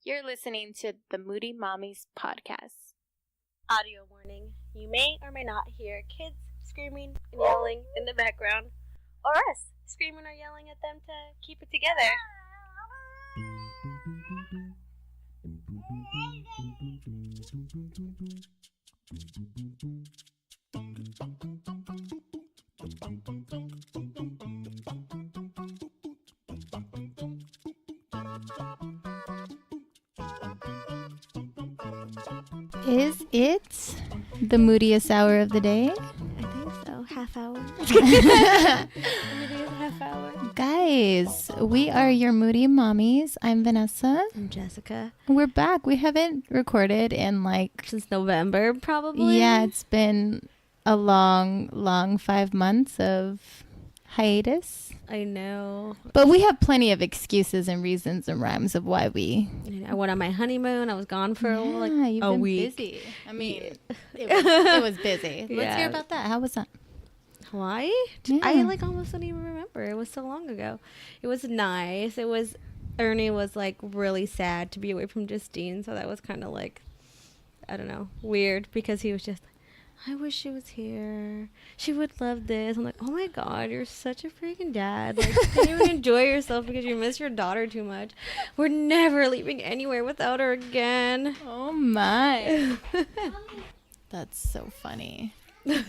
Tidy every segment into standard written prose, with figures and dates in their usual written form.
You're listening to the Moody Mommies podcast. Audio warning. You may or may not hear kids screaming and yelling in the background, or us screaming or yelling at them to keep it together. Is it the moodiest hour of the day? I think so. Half hour. Moody is half hour. Guys, we are your Moody Mommies. I'm Vanessa. I'm Jessica. We're back. We haven't recorded in Since November, probably. Yeah, it's been a long 5 months of hiatus. I know. But we have plenty of excuses and reasons and rhymes of why we... I went on my honeymoon. I was gone for you've a been week. Busy. I mean, it was busy. Let's hear about that. How was that? Hawaii? Yeah. I almost don't even remember. It was so long ago. It was nice. Ernie was really sad to be away from Justine, so that was kind of I don't know, weird, because he was just I wish she was here. She would love this. I'm like, oh my God, you're such a freaking dad. Can't even enjoy yourself because you miss your daughter too much. We're never leaving anywhere without her again. Oh my. That's so funny. The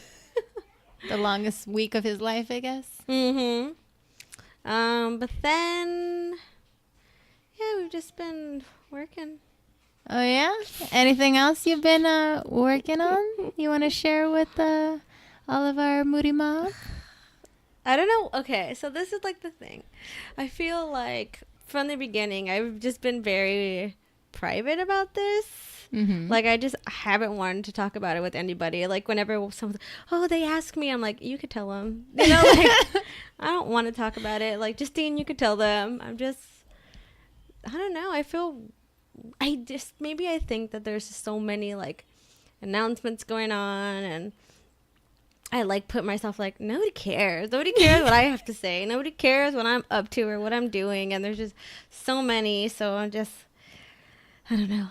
longest week of his life, I guess. Mm-hmm. But then, we've just been working. Oh, yeah? Anything else you've been working on? You want to share with all of our Moody moms? I don't know. Okay, so this is the thing. I feel like from the beginning, I've just been very private about this. Mm-hmm. I just haven't wanted to talk about it with anybody. Whenever someone's, they ask me, I'm like, you could tell them. I don't want to talk about it. Justine, you could tell them. I don't know. Maybe I think that there's just so many announcements going on, and I put myself nobody cares. Nobody cares what I have to say. Nobody cares what I'm up to or what I'm doing. And there's just so many. So I don't know.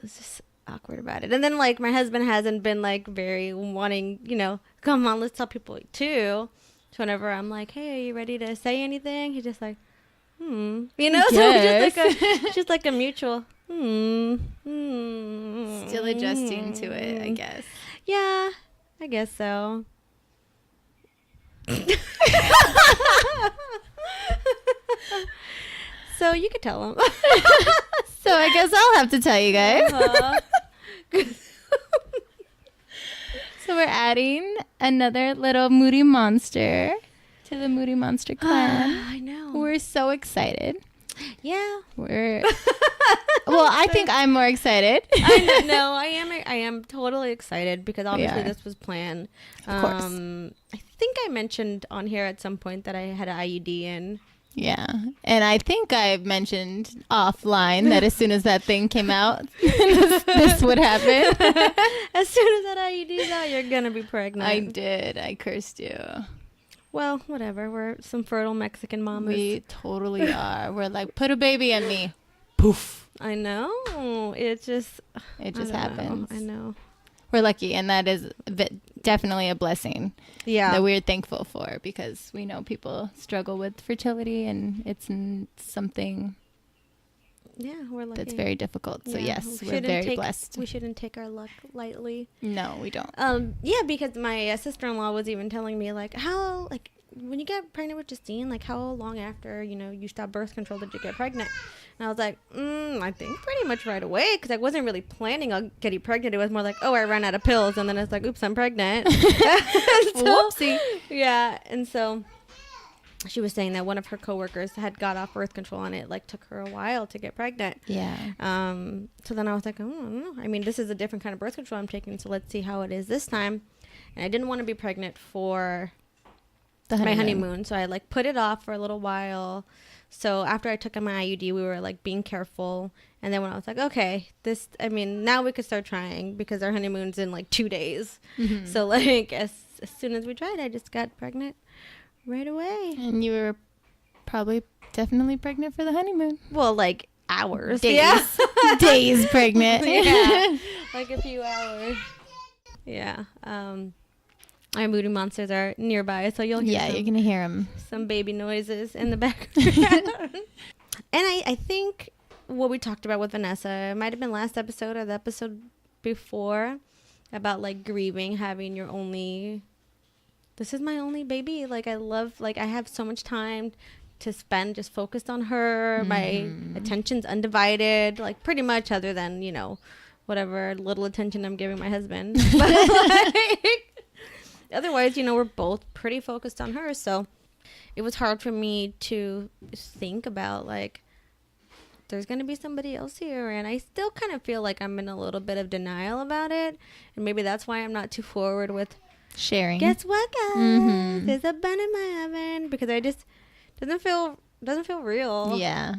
It's just awkward about it. And then my husband hasn't been very wanting, come on, let's tell people too. So whenever I'm hey, are you ready to say anything? He's just so Yes. just a mutual Still adjusting to it, I guess. Yeah, I guess so. So you could tell him. So I guess I'll have to tell you guys. So we're adding another little Moody monster to the Moody Monster clan. I know. We're so excited. Yeah. I think I'm more excited. I am totally excited because obviously this was planned. Of course. I think I mentioned on here at some point that I had an IUD in. Yeah. And I think I mentioned offline that as soon as that thing came out, this would happen. As soon as that IUD is out, you're going to be pregnant. I did. I cursed you. Well, whatever. We're some fertile Mexican mamas. We totally are. We're put a baby in me. Poof. I know. It just happens. I know. We're lucky, and that is definitely a blessing. Yeah. That we're thankful for, because we know people struggle with fertility, and it's something we're lucky. that's very difficult. So yes, we're very blessed. We shouldn't take our luck lightly. No, we don't. Because my sister-in-law was even telling me how when you get pregnant with Justine, how long after you stop birth control did you get pregnant? And I was like, I think pretty much right away, because I wasn't really planning on getting pregnant. It was more I ran out of pills, and then it's oops, I'm pregnant. Whoopsie. Yeah, and so she was saying that one of her coworkers had got off birth control, and it took her a while to get pregnant. Yeah. So then I was I don't know. I mean, this is a different kind of birth control I'm taking, so let's see how it is this time. And I didn't want to be pregnant for my honeymoon, so I put it off for a little while. So after I took my IUD, we were being careful, and then when I was okay, now we could start trying, because our honeymoon's in 2 days. Mm-hmm. So as soon as we tried, I just got pregnant right away. And you were probably definitely pregnant for the honeymoon. Well, hours. Days. Yeah. Days pregnant. Yeah. Like a few hours. Yeah. Our Moody monsters are nearby, so you'll hear you're gonna hear them. some baby noises in the background. And I think what we talked about with Vanessa, it might have been last episode or the episode before, about like grieving having your only, this is my only baby. Like I love, like I have so much time to spend just focused on her. My attention's undivided, like pretty much, other than, you know, whatever little attention I'm giving my husband. But like, otherwise, you know, we're both pretty focused on her. So it was hard for me to think about like, there's going to be somebody else here. And I still kind of feel like I'm in a little bit of denial about it. And maybe that's why I'm not too forward with sharing. Guess what, guys? There's a bun in my oven, because I just doesn't feel real. Yeah.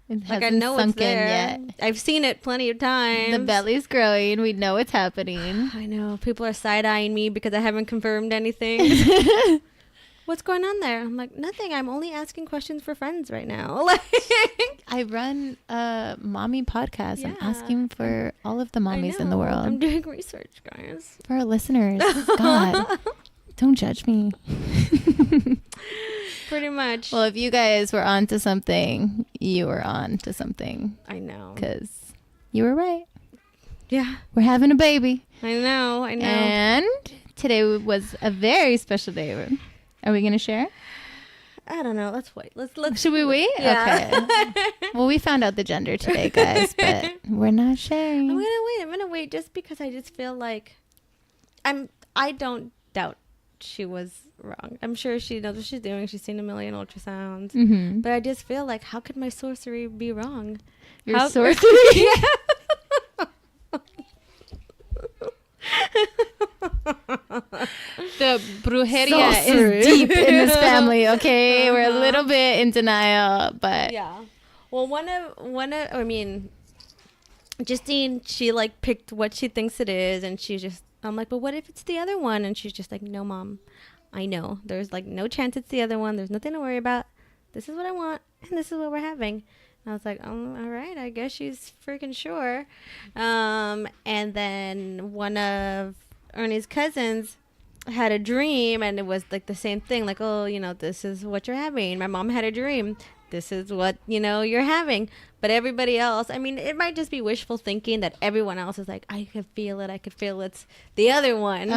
It Like I hasn't know it's sunk in there. yet. I've seen it plenty of times. The belly's growing. We know it's happening. I know. People are side-eyeing me because I haven't confirmed anything. What's going on there? I'm like, nothing. I'm only asking questions for friends right now. Like, I run a mommy podcast. I'm Yeah. asking for all of the I mommies in the know. world. I'm doing research, guys. For our listeners. God, don't judge me. Pretty much. Well, if you guys were on to something, you were on to something. I know. Because you were right. Yeah. We're having a baby. I know. And today was a very special day. Are we going to share? I don't know. Let's wait. Let's. Should we wait? Yeah. Okay. Well, we found out the gender today, guys, but we're not sharing. I'm gonna wait just because I just feel like I don't doubt she was wrong. I'm sure she knows what she's doing. She's seen a million ultrasounds. Mm-hmm. But I just feel like, how could my sorcery be wrong? Your sorcery? The brujeria is deep in this family, okay? We're a little bit in denial, but... Yeah. Well, I mean, Justine, she like picked what she thinks it is, and I'm like, but what if it's the other one? And she's just like, no, Mom, I know. There's like no chance it's the other one. There's nothing to worry about. This is what I want, and this is what we're having. And I was like, oh, all right, I guess she's freaking sure. And then one of Ernie's cousins had a dream, and it was like the same thing, like, oh, you know, this is what you're having. My mom had a dream. This is what, you know, you're having. But everybody else, I mean, it might just be wishful thinking that everyone else is like, I could feel it's the other one.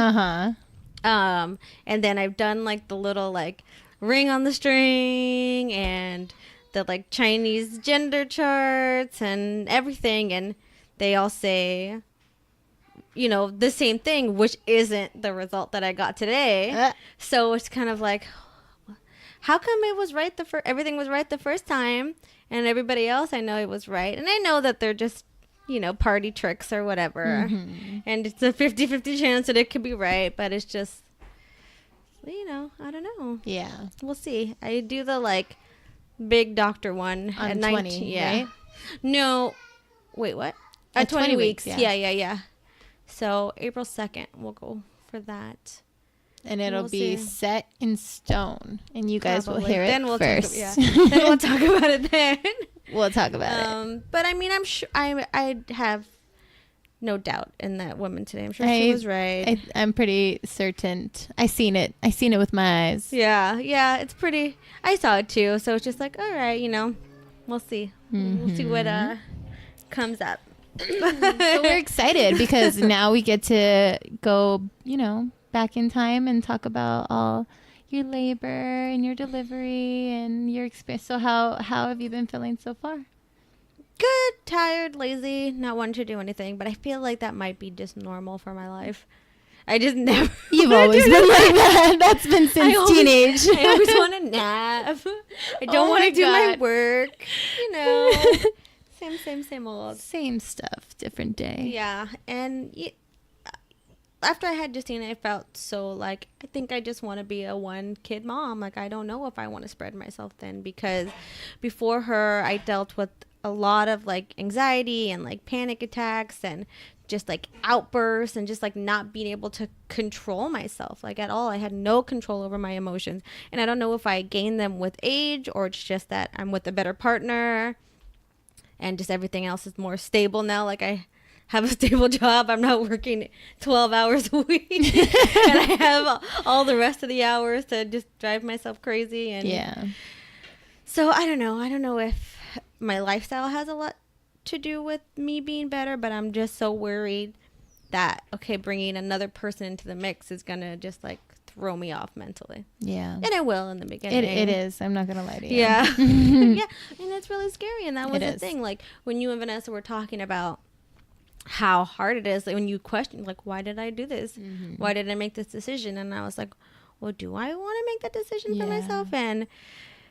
And then I've done like the little like ring on the string and the like Chinese gender charts and everything, and they all say, you know, the same thing, which isn't the result that I got today. So it's kind of like, how come it was right everything was right the first time, and everybody else, I know it was right, and I know that they're just, you know, party tricks or whatever, and it's a 50-50 chance that it could be right, but it's just, you know, I don't know. Yeah. We'll see. I do the like big doctor one On at 20, 19. Yeah. right? No. Wait, what? At 20 weeks, Yeah. So April 2nd, we'll go for that. And it'll We'll be see. set in stone, and you guys Probably. will hear Then it we'll first. Then we'll talk about it then. We'll talk about it. But I mean, I'm sure I have no doubt in that woman today. I'm sure she was right. I'm pretty certain. I seen it with my eyes. Yeah, it's pretty. I saw it too, so it's just like, all right, you know, we'll see. We'll see what comes up. So we're excited because now we get to go, you know, back in time and talk about all your labor and your delivery and your experience. So how have you been feeling so far? Good, tired, lazy, not wanting to do anything, but I feel like that might be just normal for my life. I just never. You've always been like that. That's been since teenage. I always want to nap. I don't want to do my work. You know, same old. Same stuff, different day. Yeah, and after I had Justine, I felt so like, I think I just want to be a one kid mom. Like, I don't know if I want to spread myself thin, because before her, I dealt with a lot of like anxiety and like panic attacks and just like outbursts and just like not being able to control myself like at all. I had no control over my emotions, and I don't know if I gained them with age or it's just that I'm with a better partner. and just everything else is more stable now. Like I have a stable job. I'm not working 12 hours a week, and I have all the rest of the hours to just drive myself crazy. And Yeah. so I don't know. I don't know if my lifestyle has a lot to do with me being better, but I'm just so worried that, okay, bringing another person into the mix is going to just like throw me off mentally. Yeah. And it will in the beginning. It is. I'm not going to lie to you. Yeah. Yeah. And it's really scary. And that was It the is. thing. Like when you and Vanessa were talking about how hard it is, like when you question, like, why did I do this? Mm-hmm. Why did I make this decision? And I was like, well, do I want to make that decision for Yeah. myself? And,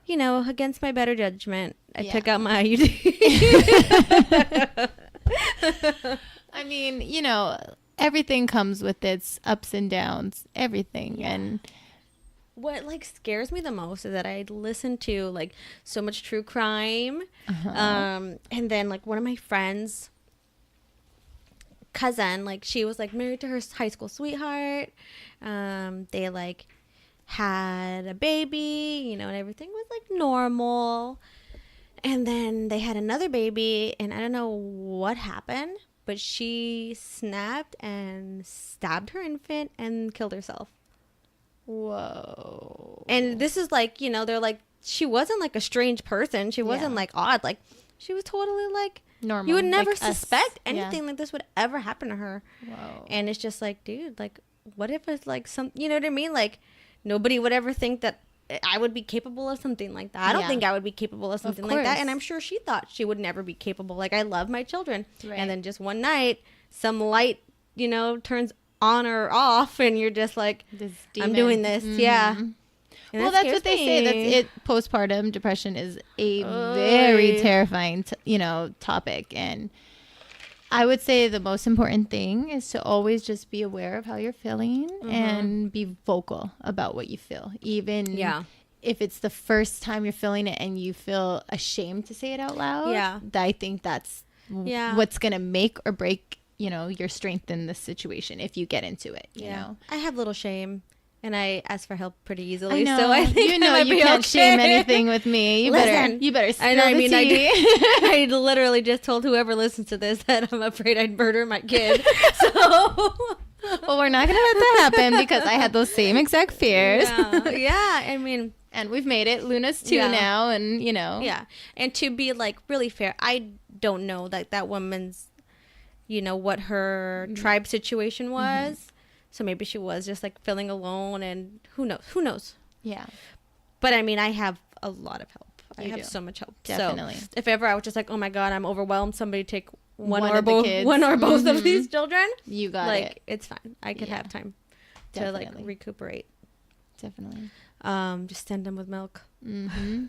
you know, against my better judgment, I Yeah. took out my IUD. I mean, you know, everything comes with its ups and downs, everything. Yeah. And What like scares me the most is that I listen to like so much true crime. And then like one of my friends' cousin, like she was like married to her high school sweetheart. They like had a baby, you know, and everything was like normal. And then they had another baby, and I don't know what happened, but she snapped and stabbed her infant and killed herself. whoa. And this is like, you know, they're like, she wasn't like a strange person. She wasn't Yeah. like odd. Like, she was totally like, Normal. you would never Like us. suspect Yeah. anything like this would ever happen to her. Whoa. And it's just like, dude, like, what if it's like some, you know what I mean? Like, nobody would ever think that I would be capable of something like that. I don't Yeah. think I would be capable of something like that. course. And I'm sure she thought she would never be capable. Like, I love my children. Right. And then just one night, some light, you know, turns on or off, and you're just like, This I'm demon. doing this. Mhm. Yeah. And Well, that that's what they scares say. That's me. it. Postpartum depression is a Oy. very terrifying, topic. And I would say the most important thing is to always just be aware of how you're feeling and be vocal about what you feel. Even Yeah. if it's the first time you're feeling it and you feel ashamed to say it out loud. Yeah. I think that's Yeah. what's going to make or break, your strength in this situation if you get into it, you know? I have little shame, and I ask for help pretty I easily. know. So I think you know you can't shame anything with me. You Listen, better spill I know. I the mean, tea. I literally just told whoever listens to this that I'm afraid I'd murder my kid. So Well, we're not gonna let that happen because I had those same exact fears. yeah. I mean, And we've made it. Luna's 2 Yeah. now, and yeah. And to be like really fair, I don't know that woman's, what her tribe situation was. So maybe she was just like feeling alone, and who knows. yeah, But I mean, I have a lot of help. I You have do. so much help. Definitely. So if ever I was just like, oh my God, I'm overwhelmed, somebody take one One or of the both, kids. one or both of Mhm. these children. you got Like it. it's fine. I could Yeah. have time to Definitely. like recuperate. Definitely. Just send them with milk. Mm-hmm.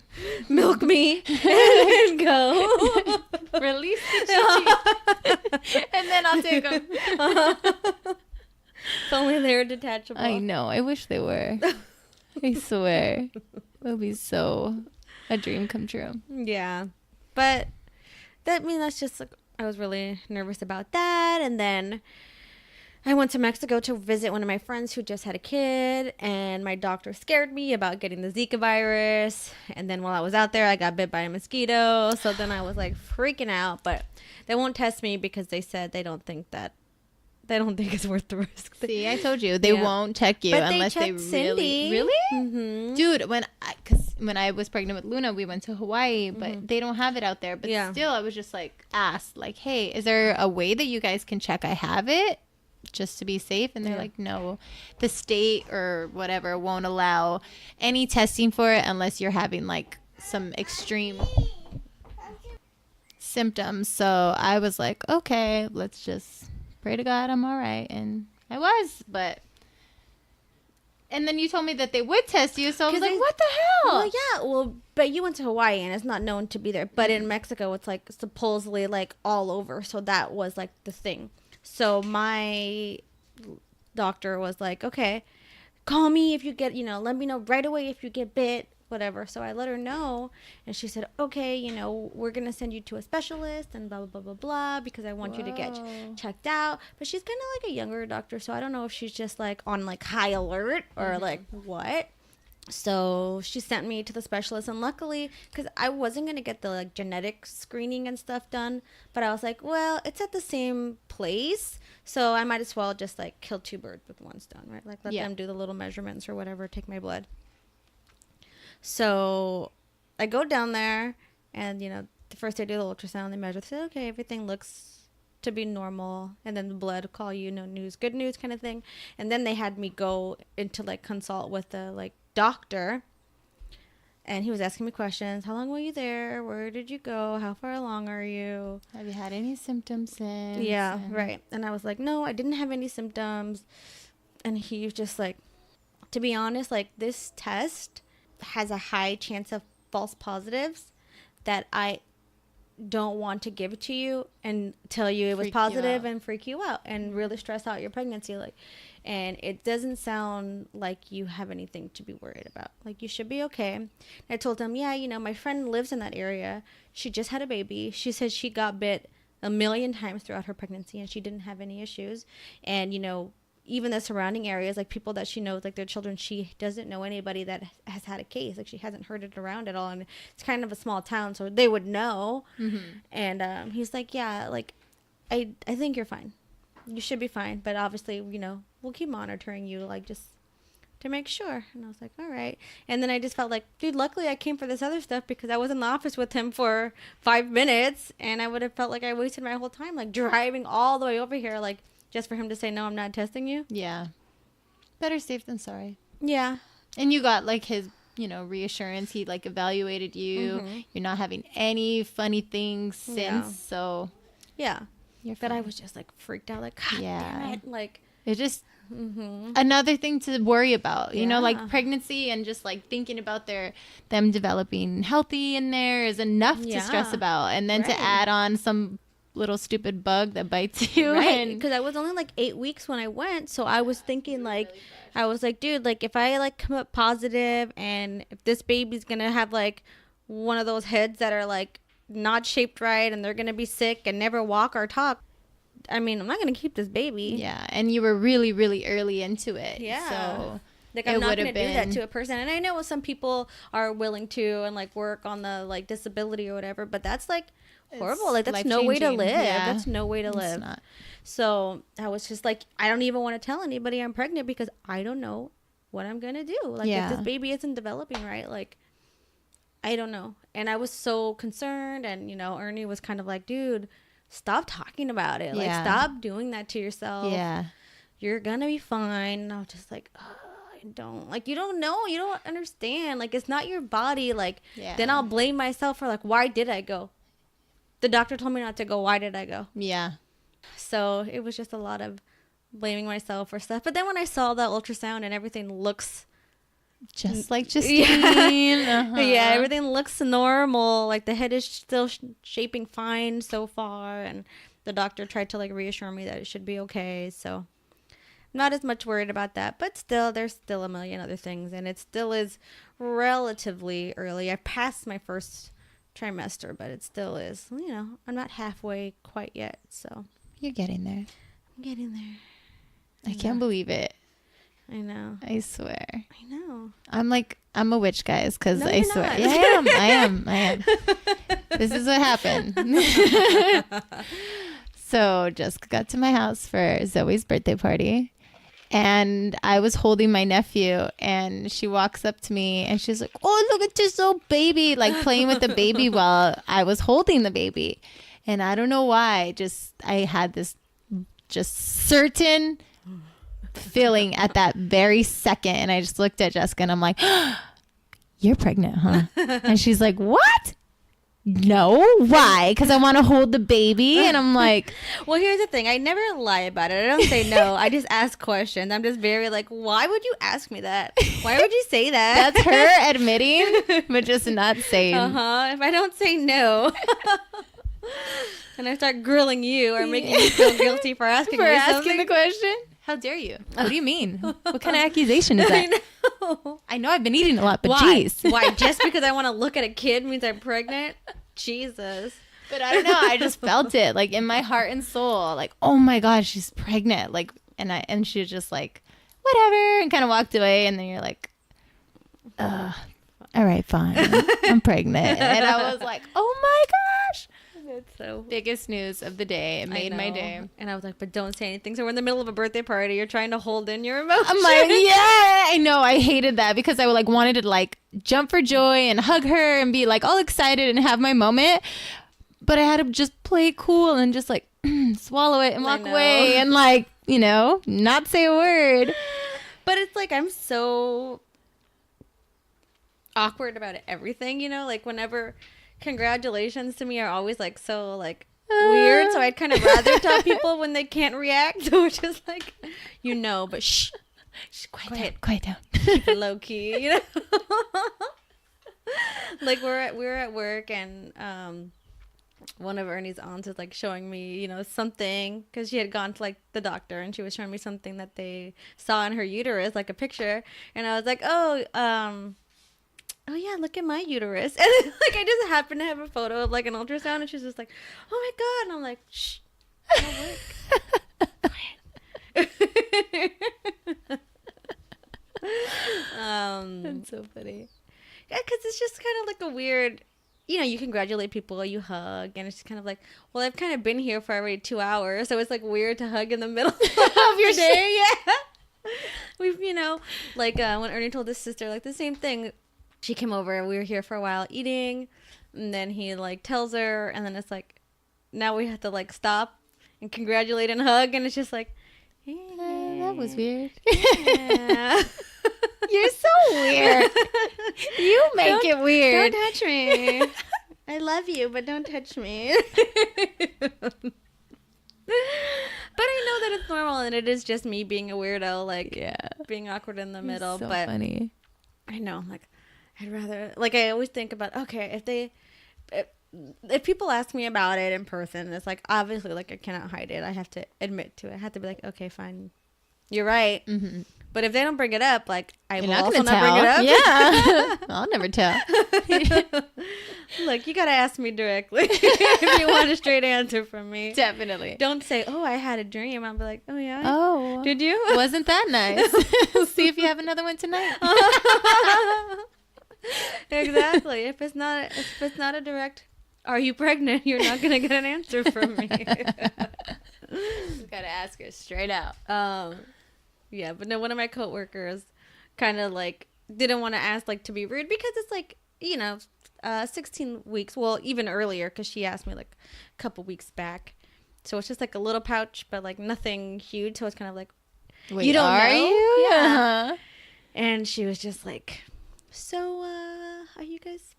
Milk me and go. Release the chichi, and then I'll take them. If only they were detachable. I know. I wish they were. I swear, it would be so a dream come true. Yeah, but that's just like I was really nervous about that, and then I went to Mexico to visit one of my friends who just had a kid, and my doctor scared me about getting the Zika virus. And then while I was out there, I got bit by a mosquito. So then I was like freaking out, but they won't test me because they said they don't think it's worth the risk. See, I told you they Yeah. won't check you But unless they checked really, Cindy. really. Mm-hmm. Dude, when I was pregnant with Luna, we went to Hawaii, but they don't have it out there. But Yeah. still, I was just like asked, like, hey, is there a way that you guys can check I have it just to be safe? And they're Yeah. like, no, the state or whatever won't allow any testing for it unless you're having like some extreme symptoms. So I was like, okay, let's just pray to God I'm all right. And I was, but. And then you told me that they would test you, so I was 'Cause like, they- what the hell? Well, yeah. Well, but you went to Hawaii, and it's not known to be there. But in Mexico, it's like supposedly like all over. So that was like the thing. So my doctor was like, okay, call me if you get, let me know right away if you get bit, whatever. So I let her know, and she said, okay, we're going to send you to a specialist and blah, blah, blah, blah, blah, because I want you to get Whoa. checked out. But she's kind of like a younger doctor, so I don't know if she's just like on like high alert or like what. So she sent me to the specialist, and luckily, because I wasn't gonna get the like genetic screening and stuff done, but I was like, well, it's at the same place, so I might as well just like kill two birds with one stone, right? Like let Yeah. them do the little measurements or whatever, take my blood. So I go down there, and the first they do the ultrasound, they measure, they say, okay, everything looks to be normal, and then the blood call you, no news, good news kind of thing. And then they had me go into like consult with the like doctor, and he was asking me questions. How long were you there? Where did you go? How far along are you? Have you had any symptoms since? Yeah, right. And I was like, no, I didn't have any symptoms. And he was just like, to be honest, like this test has a high chance of false positives that I don't want to give it to you and tell you it was Freak you positive out. and freak you out and really stress out your pregnancy. Like, and it doesn't sound like you have anything to be worried about. Like, you should be okay. And I told him, yeah, my friend lives in that area. She just had a baby. She said she got bit a million times throughout her pregnancy and she didn't have any issues. And, even the surrounding areas, like people that she knows, like their children, she doesn't know anybody that has had a case. Like, she hasn't heard it around at all. And it's kind of a small town, so they would know. Mm-hmm. And he's like, yeah, like, I think you're fine. You should be fine. But obviously, we'll keep monitoring you, like, just to make sure. And I was like, all right. And then I just felt like, dude, luckily I came for this other stuff because I was in the office with him for 5 minutes. And I would have felt like I wasted my whole time, like, driving all the way over here, like, just for him to say, no, I'm not testing you. Yeah. Better safe than sorry. Yeah. And you got like his, reassurance. He like evaluated you. Mm-hmm. You're not having any funny things since. Yeah. So Yeah. you're But I fine. was just like freaked out, like, God Yeah. damn it. Like, It's just mm-hmm. another thing to worry about, Yeah. like pregnancy and just like thinking about them developing healthy in there is enough to stress Yeah. about. And then Right. to add on some little stupid bug that bites you. Right, And because I was only like 8 weeks when I went, so I was thinking like, I was like, dude, like if I like come up positive, and if this baby's gonna have like one of those heads that are like not shaped right, and they're gonna be sick and never walk or talk, I mean, I'm not gonna keep this baby. yeah. And you were really, really early into it. Yeah. So Like, it I'm not would've gonna do that been- to a person. And I know some people are willing to and like work on the like disability or whatever, but that's like horrible. It's Like, that's no way to life-changing. live. Yeah. That's no way to It's live. not. So I was just like, I don't even want to tell anybody I'm pregnant because I don't know what I'm gonna do. Like, Yeah. if this baby isn't developing right, like, I don't know. And I was so concerned, and Ernie was kind of like, dude, stop talking about it. Like, Yeah. stop doing that to yourself. Yeah. You're gonna be fine. And I was just like, I don't, like, you don't know, you don't understand, like, it's not your body. Like, Yeah. then I'll blame myself for like, why did I go? The doctor told me not to go. Why did I go? Yeah. So it was just a lot of blaming myself for stuff. But then when I saw the ultrasound and everything looks, Just like Justine. Uh-huh. yeah, everything looks normal. Like, the head is still shaping fine so far. And the doctor tried to like reassure me that it should be okay. So not as much worried about that, but still, there's still a million other things, and it still is relatively early. I passed my first trimester, but it still is, I'm not halfway quite yet, so You're getting there. I'm getting there. I can't believe it. I know. I swear. I know. I'm a witch, guys, because No, I you're swear. not. Yeah, I am. This is what happened. So Jessica got to my house for Zoe's birthday party, and I was holding my nephew, and she walks up to me and she's like, "Oh, look at this little baby," like playing with the baby while I was holding the baby. And I don't know why, I had this just certain feeling at that very second, and I just looked at Jessica and I'm like, "You're pregnant, huh?" And she's like, "What? No, why?" Because I want to hold the baby. And I'm like, Well, here's the thing. I never lie about it. I don't say no. I just ask questions. I'm just very like, why would you ask me that? Why would you say that? that's her admitting, but just not saying. If I don't say no, and I start grilling you or making you feel guilty for asking For me asking something. the question. How dare you? What do you mean? What kind of accusation is I that? know. I know I've been eating a lot, but Why? geez. Why? Just because I want to look at a kid means I'm pregnant? Jesus. But I don't know. I just felt it like in my heart and soul. Like, oh my gosh, she's pregnant. Like, and she was just like, whatever, and kind of walked away. And then you're like, All right, fine. I'm pregnant. And I was like, oh my gosh. That's so Biggest news of the day. It made my day. And I was like, but don't say anything. So we're in the middle of a birthday party. You're trying to hold in your emotions. I'm like, yeah, I know. I hated that because I like wanted to like jump for joy and hug her and be like all excited and have my moment. But I had to just play cool and just like swallow it and walk away and like, you know, not say a word. But it's like I'm so awkward about everything, you know, like whenever congratulations to me are always like so like weird, so I'd kind of rather tell people when they can't react. So it's just like, you know, but shh, Quiet down. keep it low key, you know. Like we were at work and one of Ernie's aunts was like showing me, you know, something because she had gone to like the doctor and she was showing me something that they saw in her uterus, like a picture, and I was like, oh yeah, look at my uterus. And like I just happened to have a photo of like an ultrasound and she's just like, oh my god, and I'm like, shh, don't work. Quiet. That's so funny. Yeah, because it's just kind of like a weird, you know, you congratulate people, you hug, and it's just kind of like, well, I've kind of been here for already 2 hours, so it's like weird to hug in the middle of your day. Yeah. We've, you know, like when Ernie told his sister, like the same thing. She came over, we were here for a while eating, and then he like tells her, and then it's like, now we have to like stop and congratulate and hug, and it's just like, that was weird. yeah. You're so weird. You make it weird. Don't touch me. I love you, but don't touch me. But I know that it's normal, and it is just me being a weirdo, like being awkward in the middle. So but funny. I know, like I'd rather, like I always think about, okay, if people ask me about it in person, it's like obviously like I cannot hide it. I have to admit to it. I have to be like, okay, fine, you're right. Mm-hmm. But if they don't bring it up, like I will also not bring it up. Yeah, I'll never tell. Look, you gotta ask me directly if you want a straight answer from me. Definitely. Don't say, "Oh, I had a dream." I'll be like, "Oh yeah, oh, did you? Wasn't that nice?" See if you have another one tonight. Exactly. If it's not a direct, "Are you pregnant?" You're not gonna get an answer from me. You gotta ask her straight out. Yeah, but no, one of my coworkers kind of like didn't want to ask like to be rude because it's like, you know, 16 weeks, well, even earlier because she asked me like a couple weeks back. So it's just like a little pouch, but like nothing huge. So it's kind of like, wait, you don't are know? you? Yeah. And she was just like, so are you guys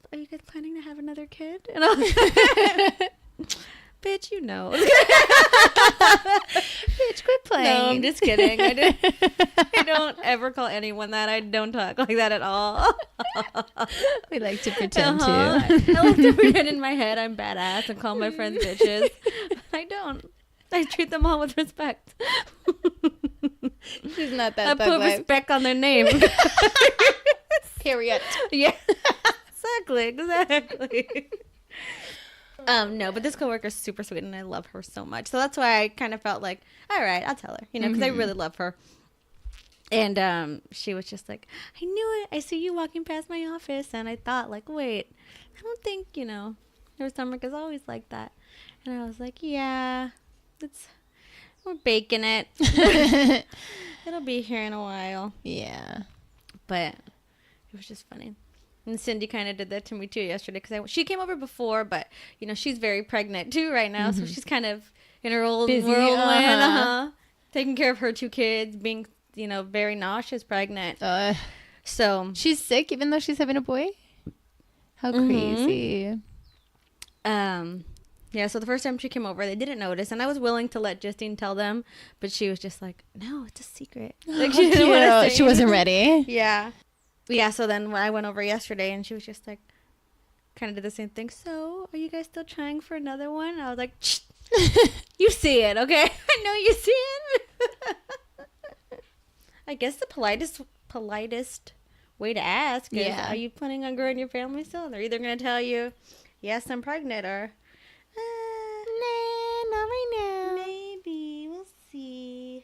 planning to have another kid? And I was like, bitch, you know. Bitch, quit playing. No, I'm just kidding. I don't ever call anyone that. I don't talk like that at all. We like to pretend too. I like to pretend in my head I'm badass and call my friends bitches. But I don't. I treat them all with respect. She's not that. I put respect on their name. Period. Yeah. Exactly. No, but this coworker is super sweet and I love her so much. So that's why I kind of felt like, all right, I'll tell her, you know, because I really love her. And she was just like, I knew it. I see you walking past my office and I thought like, wait, I don't think, you know, your stomach is always like that. And I was like, yeah, we're baking it. It'll be here in a while. Yeah. But it was just funny. And Cindy kind of did that to me too yesterday because she came over before, but you know she's very pregnant too right now, so she's kind of in her old whirlwind, taking care of her 2 kids, being very nauseous, pregnant. So she's sick even though she's having a boy. How crazy. Yeah. So the first time she came over, they didn't notice, and I was willing to let Justine tell them, but she was just like, "No, it's a secret." Like she didn't want to say. She wasn't ready. Yeah. Yeah, so then when I went over yesterday and she was just like, kind of did the same thing. So, are you guys still trying for another one? I was like, you see it, okay? I know you see it. I guess the politest way to ask is, are you planning on growing your family still? They're either going to tell you, yes, I'm pregnant, or, nah, not right now. Maybe, we'll see.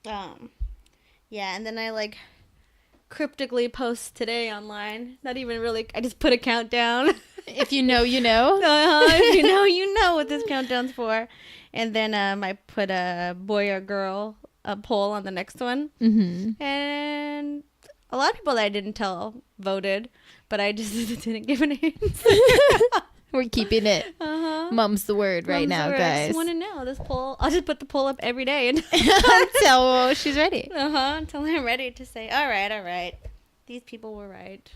Yeah, and then I cryptically post today online. Not even really. I just put a countdown. If you know, you know. If you know what this countdown's for. And then I put a boy or girl a poll on the next one. Mm-hmm. And a lot of people that I didn't tell voted, but I just didn't give a name. We're keeping it. Mum's the word right now, I guys. just want to know this poll. I'll just put the poll up every day Until she's ready. until I'm ready to say, all right. These people were right.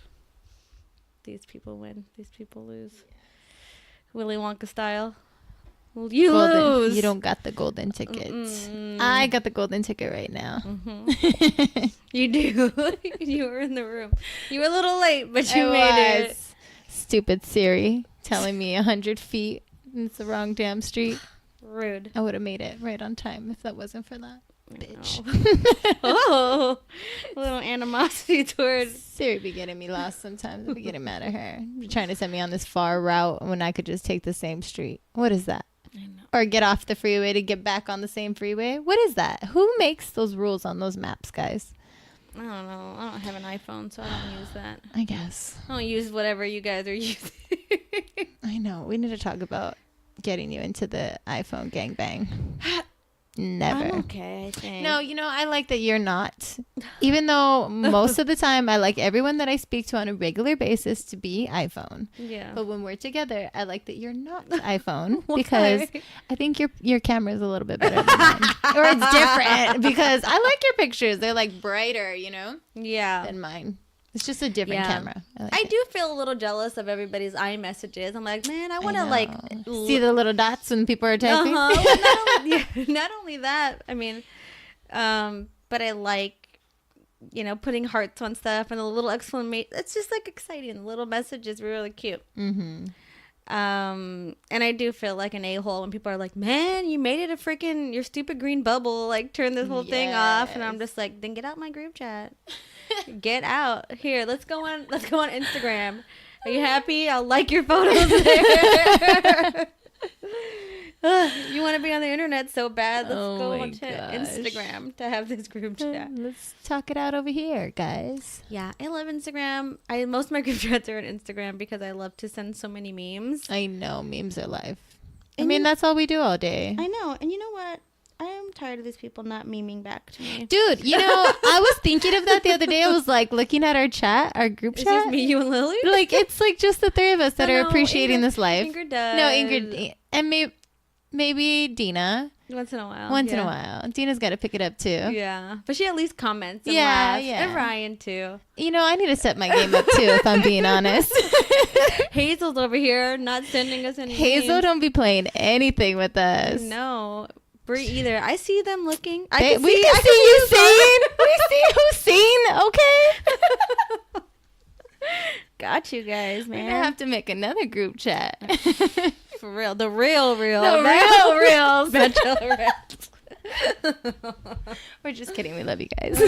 These people win. These people lose. Willy Wonka style. You lose. You don't got the golden tickets. I got the golden ticket right now. You do. You were in the room. You were a little late, but you made it. Stupid Siri telling me 100 feet. It's the wrong damn street. Rude. I would have made it right on time if that wasn't for that. Bitch. Oh, a little animosity towards Siri be getting me lost sometimes. I be getting mad at her. Trying to send me on this far route when I could just take the same street. What is that? I know. Or get off the freeway to get back on the same freeway. What is that? Who makes those rules on those maps, guys? I don't know. I don't have an iPhone, so I don't use that. I guess. I don't use whatever you guys are using. I know. We need to talk about getting you into the iPhone gangbang. Never. I'm okay, I think. No, I like that you're not. Even though most of the time I like everyone that I speak to on a regular basis to be iPhone. Yeah. But when we're together, I like that you're not iPhone because I think your camera is a little bit better than mine. Or it's different because I like your pictures. They're like brighter, Yeah. than mine. It's just a different camera. I do feel a little jealous of everybody's iMessages. I'm like, man, I want to see the little dots when people are typing. Not only that, I mean, but I like, putting hearts on stuff and a little exclamation. It's just like exciting. The little message is really cute. Mm-hmm. And I do feel like an a-hole when people are like, man, you made it your stupid green bubble, like turn this whole thing off. And I'm just like, then get out my group chat. Get out. Here, let's go on Instagram. Are you happy? I'll like your photos there. You want to be on the internet so bad. Let's go on to Instagram to have this group chat. Let's talk it out over here, guys. Yeah, I love Instagram. Most of my group chats are on Instagram because I love to send so many memes. I know, memes are life. That's all we do all day. I know. And you know what? I am tired of these people not memeing back to me. Dude, I was thinking of that the other day. I was like looking at our group chat. It's just me, you, and Lily? Like, it's like just the three of us that are appreciating this life. Ingrid does. No, Ingrid. And maybe Dina. Once in a while. Once in a while. Dina's got to pick it up too. Yeah. But she at least comments and laughs. Yeah. And Ryan too. I need to step my game up too, if I'm being honest. Hazel's over here not sending us any Hazel memes. don't be playing anything with us. No. Brie either. I see them looking. We can see you seen. We see who's seen, okay? Got you guys, man. We're going to have to make another group chat. For real. The real. The real Bachelor We're just kidding. We love you guys.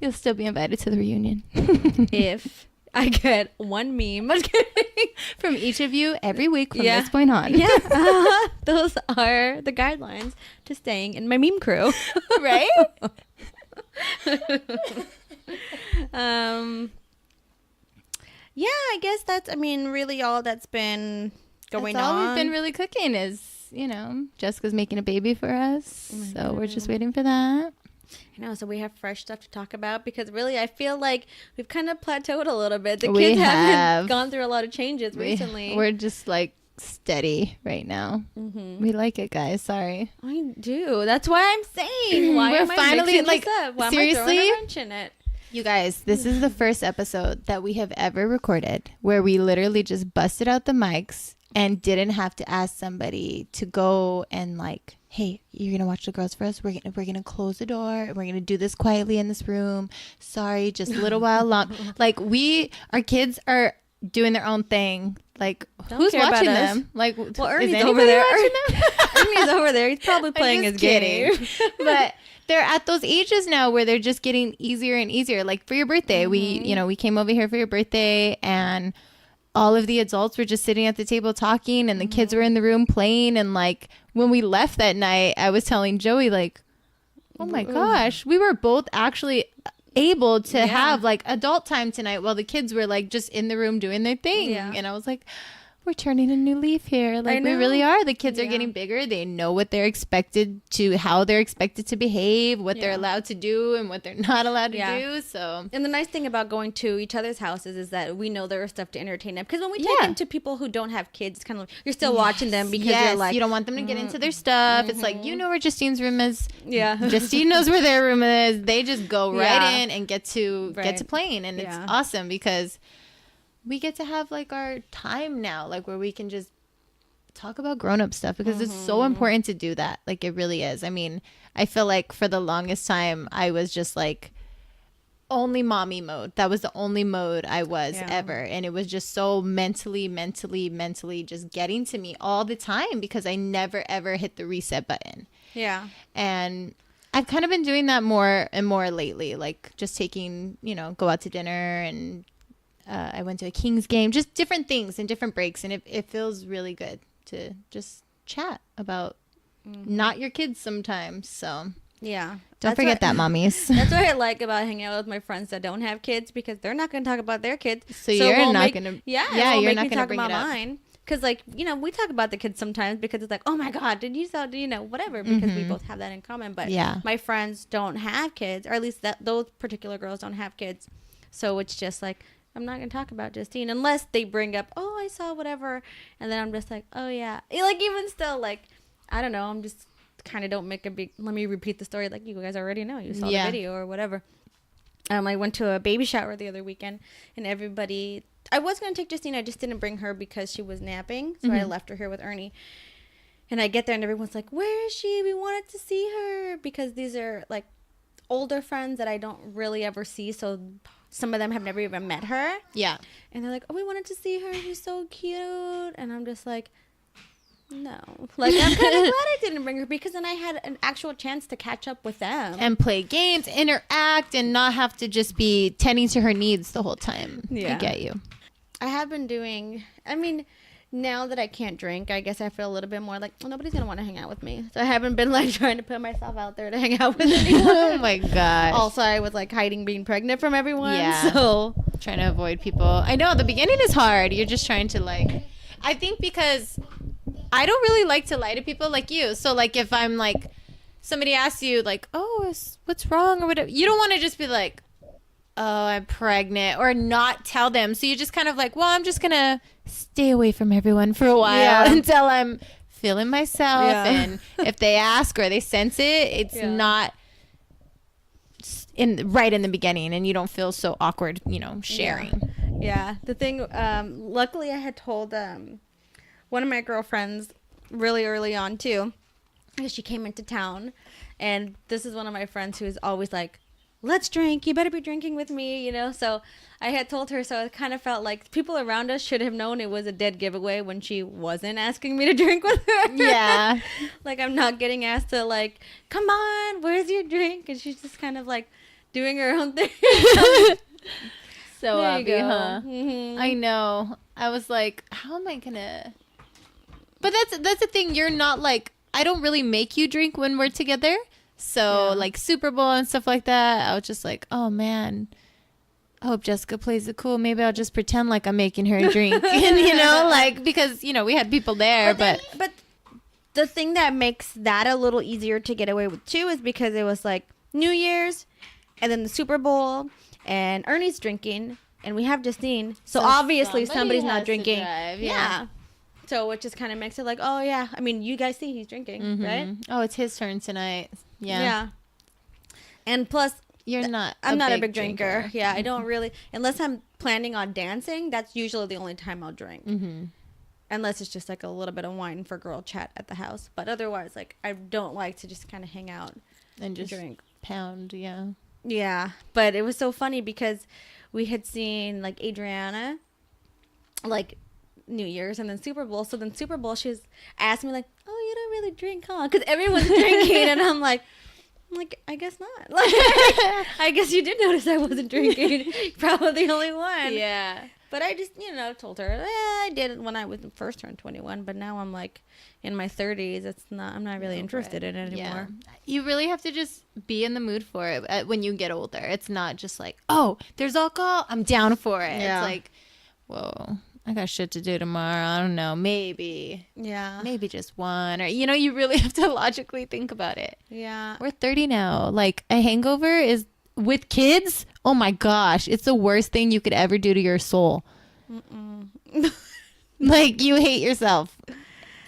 You'll still be invited to the reunion. If I get one meme. I'm kidding. From each of you every week from this point on. Yeah. Those are the guidelines to staying in my meme crew. Right? Yeah, I guess that's, really all that's been going on. All we've been really cooking is, Jessica's making a baby for us. So we're just waiting for that. I know, so we have fresh stuff to talk about because really I feel like we've kind of plateaued a little bit. The kids haven't gone through a lot of changes recently. We're just like steady right now. We like it, guys. Sorry. I do. That's why I'm saying. Why we're am I finally mixing this up? Why seriously. am I throwing a wrench in it? You guys, this is the first episode that we have ever recorded where we literally just busted out the mics and didn't have to ask somebody to go and like, hey, you're going to watch the girls for us. We're going to close the door. We're going to do this quietly in this room. Sorry, just a little while long. Like our kids are doing their own thing. Like, who's watching them? Like, well, Ernie's over there. Ernie's over there. He's probably playing his game. But they're at those ages now where they're just getting easier and easier. Like for your birthday, we came over here for your birthday and all of the adults were just sitting at the table talking and the kids were in the room playing. And like when we left that night, I was telling Joey like, oh my gosh, we were both actually able to have like adult time tonight while the kids were like just in the room doing their thing. And I was like, we're turning a new leaf here. Like we really are. The kids are getting bigger. They know what they're expected to, how they're expected to behave, what they're allowed to do and what they're not allowed to do. So, and the nice thing about going to each other's houses is that we know there is stuff to entertain them. Because when we take them to people who don't have kids, it's kind of like, you're still watching them because you're like, you don't want them to get into their stuff. It's like, you know where Justine's room is. Justine knows where their room is. They just go right in and get to playing, and it's awesome because we get to have like our time now, like where we can just talk about grown-up stuff, because it's so important to do that. Like it really is. I mean, I feel like for the longest time I was just like only mommy mode. That was the only mode I was ever. And it was just so mentally just getting to me all the time because I never ever hit the reset button. And I've kind of been doing that more and more lately, like just taking, go out to dinner, and I went to a Kings game, just different things and different breaks. And it feels really good to just chat about not your kids sometimes. So don't forget that, mommies. That's what I like about hanging out with my friends that don't have kids, because they're not going to talk about their kids. So you're not going to. You're not going to bring about mine. Because, like, we talk about the kids sometimes because it's like, oh, my God, did you saw, whatever, because we both have that in common. But my friends don't have kids, or at least those particular girls don't have kids. So it's just like, I'm not going to talk about Justine unless they bring up, oh, I saw whatever. And then I'm just like, oh, yeah. Like, even still, like, I don't know. I'm just kind of don't make a big, let me repeat the story. Like, you guys already know. You saw the video or whatever. I went to a baby shower the other weekend, and everybody, I was going to take Justine. I just didn't bring her because she was napping. So I left her here with Ernie. And I get there and everyone's like, where is she? We wanted to see her, because these are like older friends that I don't really ever see. So some of them have never even met her. And they're like, oh, we wanted to see her. She's so cute. And I'm just like, no. Like, I'm kind of glad I didn't bring her, because then I had an actual chance to catch up with them. And play games, interact, and not have to just be tending to her needs the whole time. I get you. I have been doing, I mean, now that I can't drink, I guess I feel a little bit more like, well, nobody's going to want to hang out with me. So I haven't been like trying to put myself out there to hang out with anyone. Oh my gosh. Also, I was like hiding being pregnant from everyone. So trying to avoid people. I know the beginning is hard. You're just trying to like, I think because I don't really like to lie to people like you. So like if I'm like, somebody asks you like, oh, what's wrong or whatever, you don't want to just be like, oh, I'm pregnant, or not tell them. So you're just kind of like, well, I'm just going to stay away from everyone for a while until I'm feeling myself. And if they ask or they sense it, it's not right in the beginning, and you don't feel so awkward, sharing. The thing, luckily I had told one of my girlfriends really early on too, because she came into town, and this is one of my friends who is always like, let's drink, you better be drinking with me, so I had told her. So it kind of felt like people around us should have known it was a dead giveaway when she wasn't asking me to drink with her. Like, I'm not getting asked to like, come on, where's your drink? And she's just kind of like doing her own thing. So obvious, huh? I know. I was like, how am I gonna, but that's the thing, you're not like, I don't really make you drink when we're together. So like Super Bowl and stuff like that, I was just like, oh man, I hope Jessica plays it cool. Maybe I'll just pretend like I'm making her a drink. And like, because we had people there, but the thing that makes that a little easier to get away with too is because it was like New Year's and then the Super Bowl, and Ernie's drinking, and we have Justine, so obviously somebody's not drinking. So it just kind of makes it like, oh yeah, I mean, you guys see he's drinking, right? Oh, it's his turn tonight. And plus, I'm not a big drinker. I don't really, unless I'm planning on dancing, that's usually the only time I'll drink. Unless it's just like a little bit of wine for girl chat at the house. But otherwise, like, I don't like to just kind of hang out and just drink. Pound. But it was so funny because we had seen like Adriana like New Year's and then Super Bowl. So then Super Bowl, she asked me like, oh, you don't really drink, huh? Because everyone's drinking. And I'm like, I guess not. Like, I guess you did notice I wasn't drinking. Probably the only one. But I just, told her, I did it when I was first turned 21, but now I'm like in my 30s. I'm not really interested in it anymore. Yeah. You really have to just be in the mood for it when you get older. It's not just like, oh, there's alcohol, I'm down for it. Yeah. It's like, whoa, I got shit to do tomorrow. I don't know, maybe just one, or you really have to logically think about it. Yeah. We're 30 now. Like, a hangover is with kids. Oh my gosh, it's the worst thing you could ever do to your soul. Like, you hate yourself.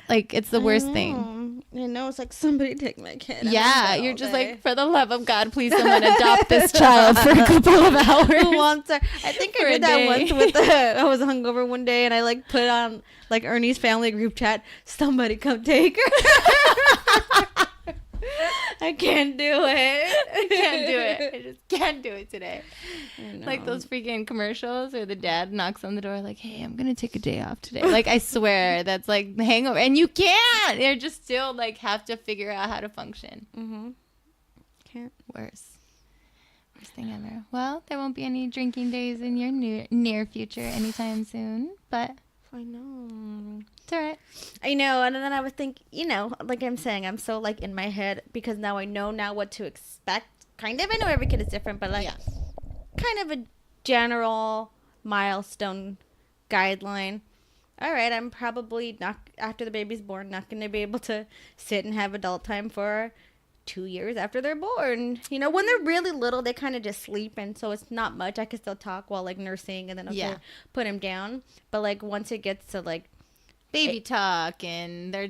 Like, it's the worst thing. I know, it's like, somebody take my kid. Yeah, you're just like, for the love of God, please someone adopt this child for a couple of hours. Who wants her? I think I did that once with I was hungover one day and I like put on like Ernie's family group chat, somebody come take her. I can't do it. I can't do it. I just can't do it today. Like those freaking commercials where the dad knocks on the door like, hey, I'm going to take a day off today. Like, I swear that's like the hangover. And you can't. They're just still like have to figure out how to function. Mm-hmm. Can't. Worst thing ever. Well, there won't be any drinking days in your near future anytime soon. But I know. It's all right. I know. And then I was thinking, like I'm saying, I'm so like in my head because now I know what to expect. Kind of. I know every kid is different, but like kind of a general milestone guideline. All right, I'm probably not, after the baby's born, not going to be able to sit and have adult time for 2 years after they're born. When they're really little, they kind of just sleep, and so it's not much. I can still talk while like nursing, and then put him down. But like once it gets to like baby talk and they're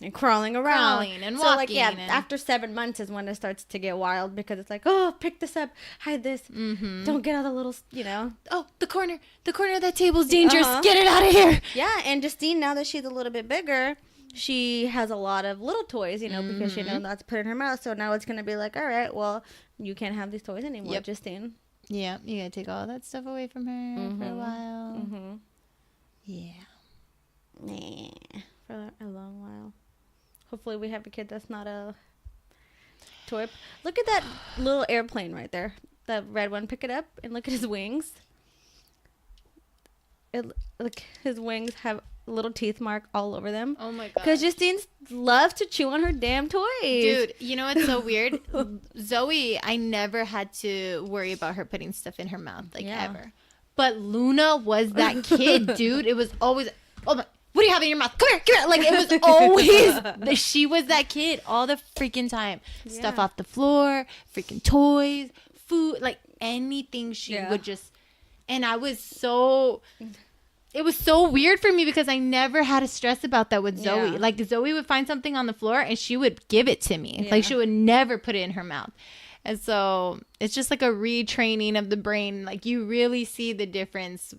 and crawling around and so walking, like after 7 months is when it starts to get wild because it's like, oh, pick this up, hide this, don't get all the little oh, the corner of that table is dangerous, get it out of here. And Justine, now that she's a little bit bigger, she has a lot of little toys, because she knows not to put in her mouth. So now it's gonna be like, all right, well, you can't have these toys anymore, Justine. Yeah, you gotta take all that stuff away from her for a while. For a long while. Hopefully we have a kid that's not a toy. Look at that little airplane right there. The red one. Pick it up and look at his wings. Look, his wings have a little teeth mark all over them. Oh my god. Because Justine loves to chew on her damn toys. Dude, you know what's so weird? Zoe, I never had to worry about her putting stuff in her mouth, ever. But Luna was that kid, dude. It was always, oh my, what do you have in your mouth? Come here. Like, it was always, she was that kid all the freaking time. Stuff off the floor, freaking toys, food, like anything she would just, and I was so, it was so weird for me because I never had to stress about that with Zoe. Like, Zoe would find something on the floor and she would give it to me. Like, she would never put it in her mouth. And so it's just like a retraining of the brain. Like, you really see the difference.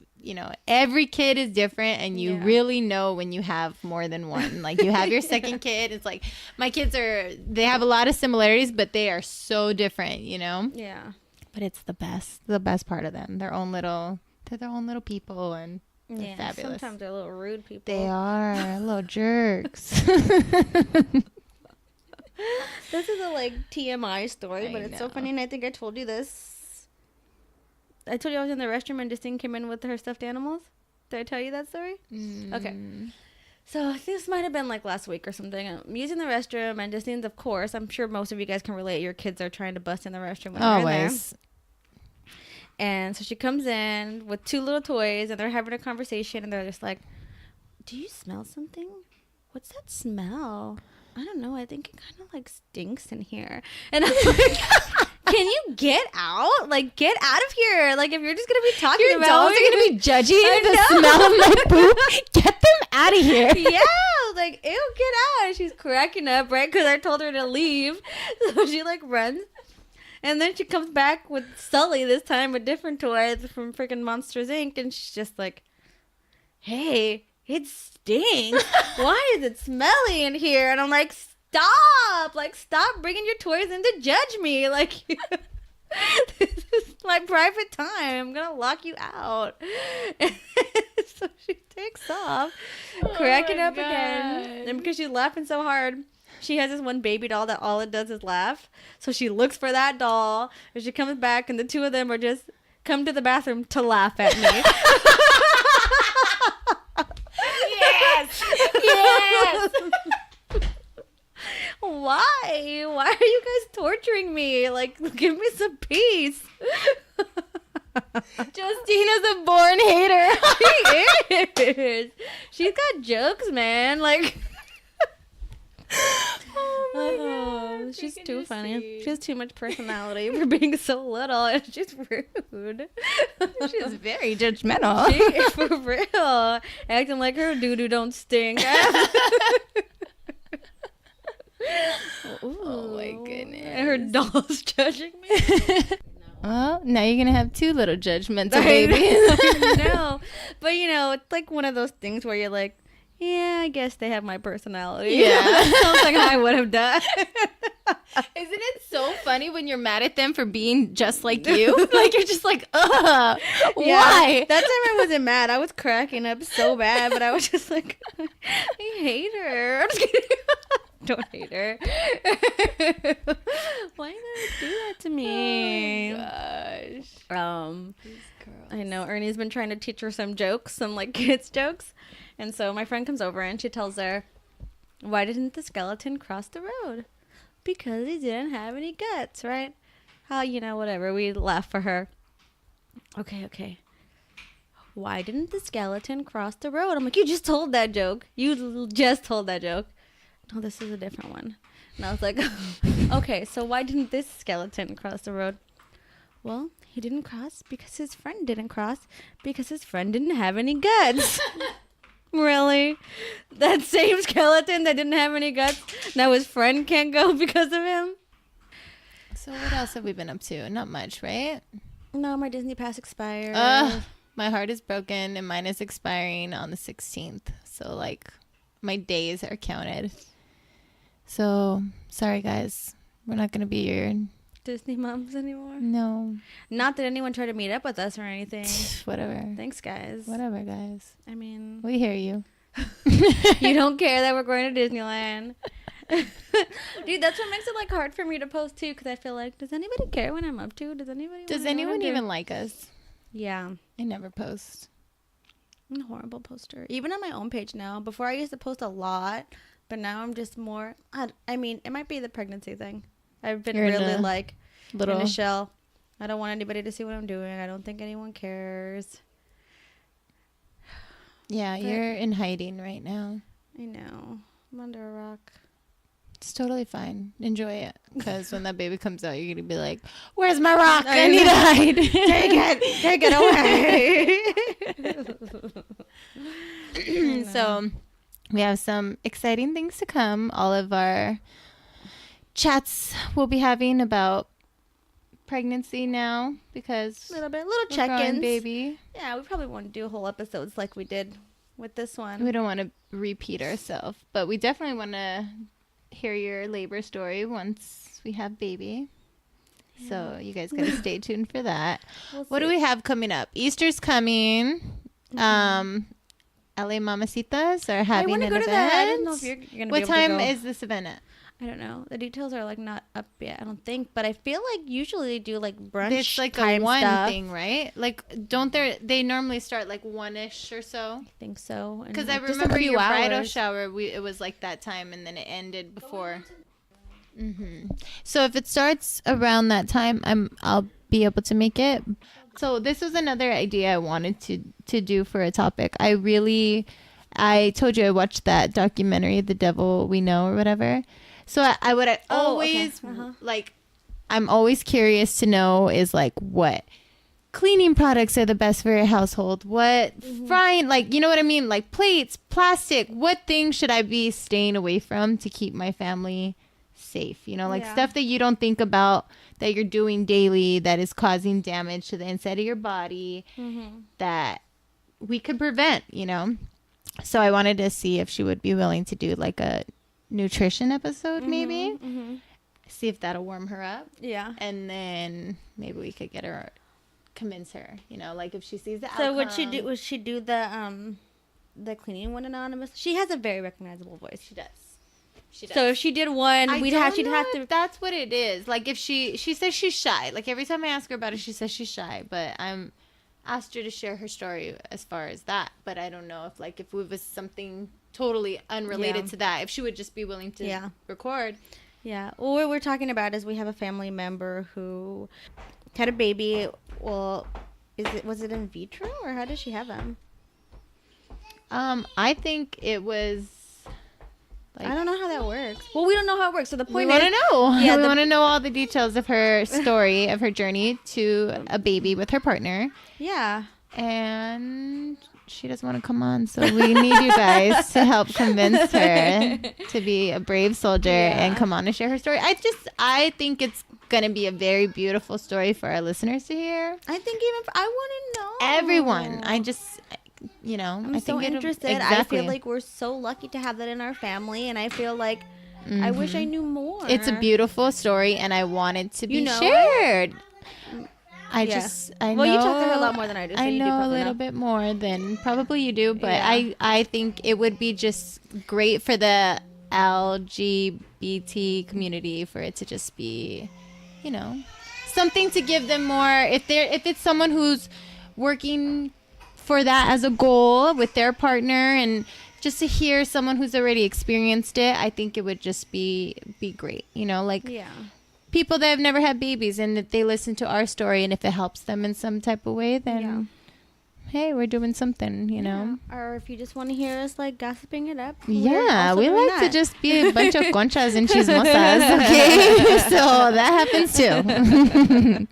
Every kid is different, and you really know when you have more than one. Like, you have your second kid. It's like, my kids they have a lot of similarities, but they are so different, Yeah. But it's the best part of them. They're their own little people, and they're fabulous. Sometimes they're little rude people. They are little jerks. This is a TMI story, but it's so funny, and I think I told you this. I told you I was in the restroom and Justine came in with her stuffed animals. Did I tell you that story? Okay. So this might have been last week or something. I'm using the restroom, and Justine's, of course, I'm sure most of you guys can relate. Your kids are trying to bust in the restroom when they're in there. And so she comes in with 2 little toys, and they're having a conversation, and they're just like, do you smell something? What's that smell? I don't know. I think it kind of stinks in here. And I'm like, can you get out? Get out of here. If you're just going to be talking your about dolls are going to be judging the smell of my poop. Get them out of here. Yeah. Ew, get out. And she's cracking up, right? Because I told her to leave. So she runs. And then she comes back with Sully, this time with different toys from freaking Monsters, Inc. And she's just like, hey, it stinks. Why is it smelly in here? And I'm like, stop. Stop bringing your toys in to judge me. This is my private time. I'm going to lock you out. So she takes off, cracking up again. And because she's laughing so hard, she has this one baby doll that all it does is laugh. So she looks for that doll, and she comes back, and the 2 of them are just come to the bathroom to laugh at me. Yes. Yes. Why? Why are you guys torturing me? Like, give me some peace. Justina's a born hater. She is. She's got jokes, man. Like, Oh my she's freaking too funny. Justine. She has too much personality for being so little, and she's rude. She's very judgmental. She, for real, acting like her doo-doo don't stink. Oh my goodness. And her doll's judging me. Well, now you're gonna have two little judgmental I babies. know. But you know, it's like one of those things where you're like, yeah, I guess they have my personality. Yeah. Sounds like I would have done. Isn't it so funny when you're mad at them for being just like you? Like you're just like, ugh, why? That time I wasn't mad. I was cracking up so bad, but I was just like, I hate her. I'm just kidding. Don't hate her. Why you gonna do that to me? Oh gosh. I know Ernie's been trying to teach her some jokes, some like kids jokes, and so my friend comes over and she tells her, "Why didn't the skeleton cross the road? Because he didn't have any guts, right?" How, you know, whatever. We laugh for her. Okay. Why didn't the skeleton cross the road? I'm like, you just told that joke. You just told that joke. No, this is a different one. And I was like, okay, so why didn't this skeleton cross the road? Well, he didn't cross because his friend didn't cross because his friend didn't have any guts. Really? That same skeleton that didn't have any guts, now his friend can't go because of him? So what else have we been up to? Not much, right? No, my Disney Pass expired. My heart is broken and mine is expiring on the 16th. So like my days are counted. So sorry guys. We're not going to be your Disney moms anymore? no. Not that anyone tried to meet up with us or anything. Whatever. Thanks, guys. Whatever, guys. I mean, We hear you. you don't care that we're going to Disneyland. Dude, that's what makes it like hard for me to post too, because I feel like, does anybody care what I'm up to? Does anybody Does wanna know what I'm anyone doing? even like us? Yeah. I never post. I'm a horrible poster. Even on my own page now. Before I used to post a lot, but now I'm just more. I mean, it might be the pregnancy thing. I've been You're in really a like Little in a shell. I don't want anybody to see what I'm doing. I don't think anyone cares. Yeah, But- you're in hiding right now. I know. I'm under a rock. It's totally fine. Enjoy it. Because when that baby comes out, you're going to be like, where's my rock? I need to hide. Take it away. So we have some exciting things to come. All of our chats we'll be having about pregnancy now because little we're check-ins, growing, baby. Yeah, we probably want to do whole episodes like we did with this one. We don't want to repeat ourselves, but we definitely want to hear your labor story once we have baby. Yeah. So you guys got to stay tuned for that. We'll What do see. we have coming up? Easter's coming. LA Mamacitas are I having want to an go event. to that. I don't know if you're gonna be What able to time go. is this event at? I don't know. The details are like not up yet. I don't think, but I feel like usually they do like brunch. It's like a time one stuff. thing, right? Like, don't they normally start like 1-ish or so? I think so. And Because I like, just a remember few your bridal hours. shower, it was like that time, and then it ended before. So if it starts around that time, I'll be able to make it. So this was another idea I wanted to do for a topic. I told you I watched that documentary, The Devil We Know or whatever. So I would always like, I'm always curious to know is like what cleaning products are the best for your household. What frying, like, you know what I mean? Like plates, plastic, what things should I be staying away from to keep my family safe? You know, like stuff that you don't think about that you're doing daily that is causing damage to the inside of your body that we could prevent, you know? So I wanted to see if she would be willing to do like a nutrition episode, maybe. See if that'll warm her up. Yeah. And then maybe we could get her, convince her, you know, like if she sees the So outcome. would she do the cleaning one anonymous? She has a very recognizable voice. She does. She does. So if she did one, she'd have to. That's what it is. Like if she says she's shy. Like every time I ask her about it, she says she's shy. But I'm asked her to share her story as far as that. But I don't know if it was something totally unrelated to that. If she would just be willing to record. Yeah. Well, what we're talking about is we have a family member who had a baby. Well, was it in vitro or how did she have him? I think it was. I don't know how that works. Well, we don't know how it works. So the point we is, want to know. Yeah, we want to know all the details of her story, of her journey to a baby with her partner. Yeah. And she doesn't want to come on, so we need you guys to help convince her to be a brave soldier and come on and share her story. I think it's gonna be a very beautiful story for our listeners to hear. I think I want to know everyone. I'm so interested. Exactly. I feel like we're so lucky to have that in our family, and I feel like I wish I knew more. It's a beautiful story, and I want it to be shared. I know. Well, you talk to her a lot more than I do. So I know a little bit more than probably you do, but I think it would be just great for the LGBT community for it to just be, something to give them more. If it's someone who's working for that as a goal with their partner, and just to hear someone who's already experienced it, I think it would just be great. People that have never had babies, and if they listen to our story, and if it helps them in some type of way, then hey, we're doing something, Or if you just want to hear us gossiping it up. We like to just be a bunch of conchas and chismosas, okay? So that happens too.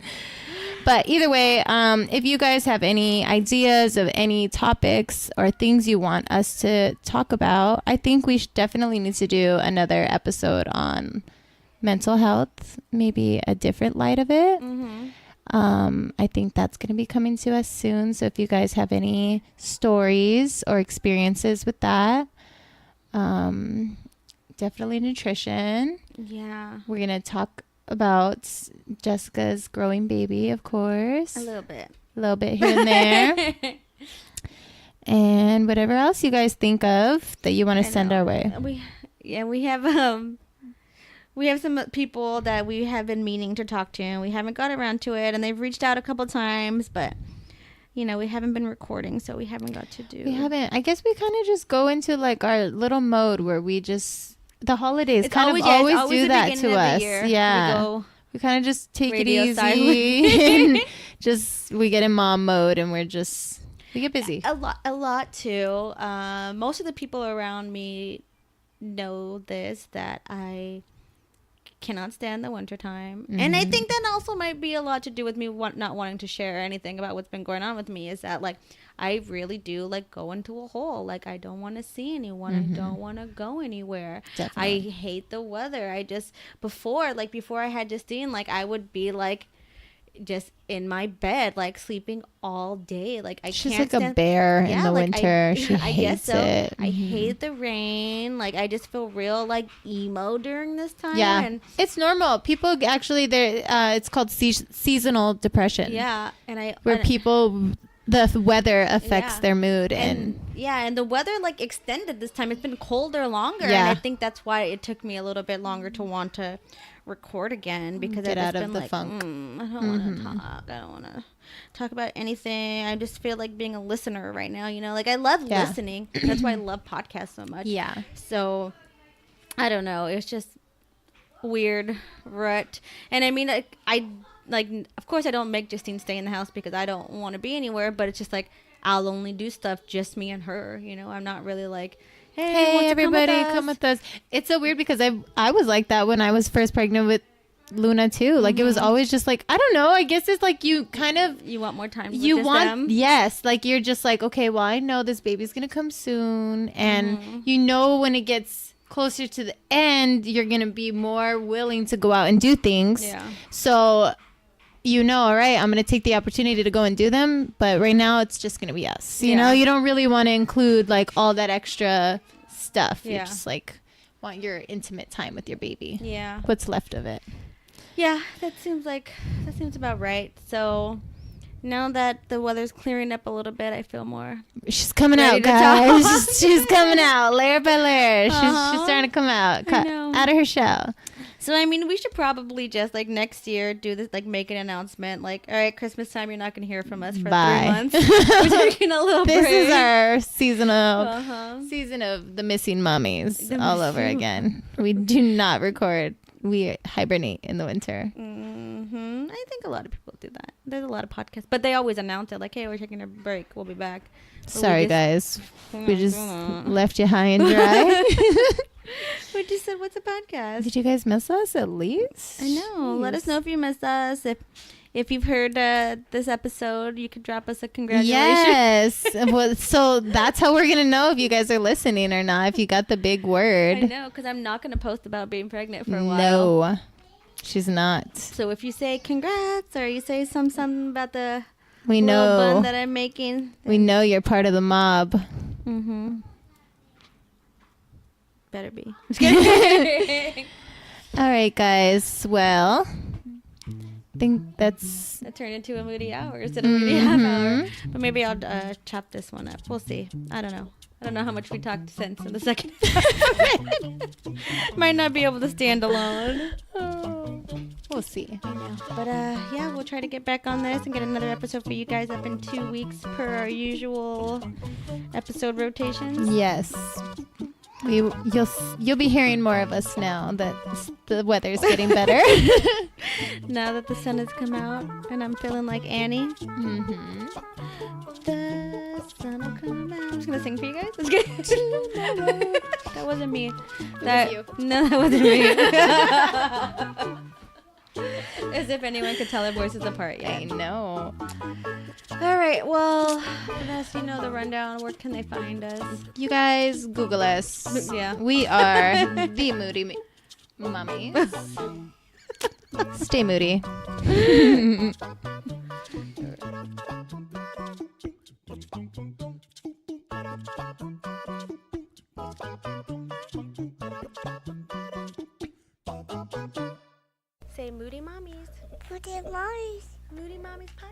But either way, if you guys have any ideas of any topics or things you want us to talk about, I think we definitely need to do another episode on mental health, maybe a different light of it. I think that's going to be coming to us soon. So if you guys have any stories or experiences with that, definitely nutrition. Yeah. We're going to talk about Jessica's growing baby, of course. A little bit here and there. And whatever else you guys think of that you want to send our way. We have some people that we have been meaning to talk to, and we haven't got around to it, and they've reached out a couple times, but we haven't been recording, so we haven't got to do. We haven't. I guess we kind of just go into our little mode where we just the holidays always do that to us. Yeah, we kind of just take it easy and just we get in mom mode, and we get busy. A lot too. Most of the people around me know this, that I cannot stand the wintertime. And I think that also might be a lot to do with me not wanting to share anything about what's been going on with me, is that I really do go into a hole. I don't want to see anyone. I don't want to go anywhere. Definitely. I hate the weather. I just before I had Justine, I would be just in my bed sleeping all day. She's like a bear in the winter. She hates it. I hate the rain. I just feel real emo during this time. Yeah, and it's normal. People actually, it's called seasonal depression. Yeah, and the weather affects their mood, and the weather extended this time. It's been colder longer, and I think that's why it took me a little bit longer to want to record again, because get I've out just of been the funk. I don't want to talk. I don't want to talk about anything. I just feel like being a listener right now. I love listening. That's why I love podcasts so much. Yeah. So I don't know. It's just weird rut, and I mean, of course I don't make Justine stay in the house because I don't want to be anywhere, but it's just I'll only do stuff just me and her. I'm not really hey everybody, come with us. It's so weird because I was like that when I was first pregnant with Luna too. It was always just I don't know. I guess it's you kind of you want more time. Yes. You're just okay. Well, I know this baby's gonna come soon, and when it gets closer to the end, you're gonna be more willing to go out and do things. Yeah. So. All right, I'm going to take the opportunity to go and do them. But right now, it's just going to be us. You know, you don't really want to include all that extra stuff. You just want your intimate time with your baby. Yeah. What's left of it. Yeah, that seems about right. So Now that the weather's clearing up a little bit, I feel more. She's coming Ready out, to guys. talk. She's coming out layer by layer. She's Uh-huh. starting to come out, I know. out of her shell. So I mean, we should probably just like next year do this, like make an announcement, like, all right, Christmas time, you're not gonna hear from us for Bye. 3 months. We're taking a little This break. is our season Uh-huh. of the missing mummies The all over missing- again. We do not record. We hibernate in the winter. I think a lot of people do that. There's a lot of podcasts, but they always announce it, like, hey, we're taking a break. We'll be back. But Sorry, guys. We just left you high and dry. We just said, what's a podcast? Did you guys miss us at least? I know. Let us know if you missed us. If you've heard this episode, you could drop us a congratulations. Yes. Well, so that's how we're going to know if you guys are listening or not, if you got the big word. I know, because I'm not going to post about being pregnant for a while. No, she's not. So if you say congrats or you say something about the We little know. bun that I'm making. We know you're part of the mob. Mm-hmm. Better be. Just kidding. All right, guys. Well, I think that's... That turned into a Moody hour instead of a Moody half hour. But maybe I'll chop this one up. We'll see. I don't know. I don't know how much we talked since in the second. Might not be able to stand alone. We'll see. I know. But yeah, we'll try to get back on this and get another episode for you guys up in 2 weeks per our usual episode rotations. Yes. You'll be hearing more of us now that the weather's getting better. Now that the sun has come out and I'm feeling like Annie. Mm-hmm. The sun will come out. I'm just gonna sing for you guys. That's good. That wasn't me. That you. No, that wasn't me. As if anyone could tell our voices apart I yet. know. All right. Well, unless you know the rundown, where can they find us? You guys Google us. Yeah. We are the Moody Mummies. Stay moody. Say Moody Mommies. Moody Mommies. Moody Mommies podcast.